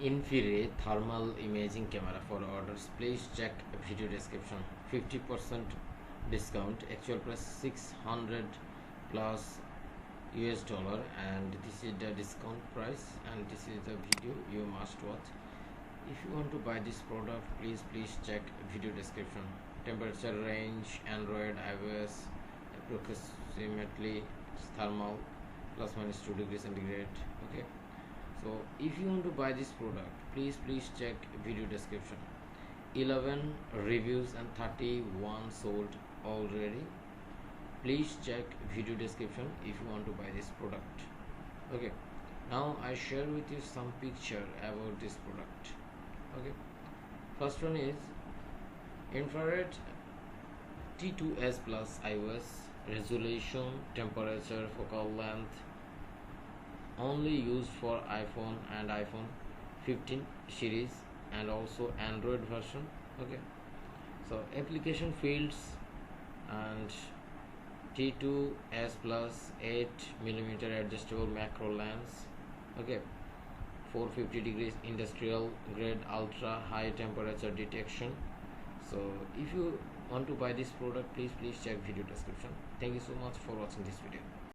InfiRay thermal imaging camera. For orders, please check video description. 50% discount. Actual price 600 plus US dollar, and this is the discount price, and this is the video you must watch. If you want to buy this product, please check video description. Temperature range, Android, iOS, approximately thermal plus minus 2 degrees centigrade. Okay, so if you want to buy this product, please check video description. 11 reviews and 31 sold already. Please check video description if you want to buy this product. Okay, now I share with you some picture about this product. Okay, first one is infrared T2S plus iOS, resolution, temperature, focal length, only used for iPhone and iPhone 15 series and also Android version. Okay, so application fields and T2S plus 8mm adjustable macro lens. Okay, 450 degrees industrial grade ultra high temperature detection. So if you want to buy this product, please check video description. Thank you so much for watching this video.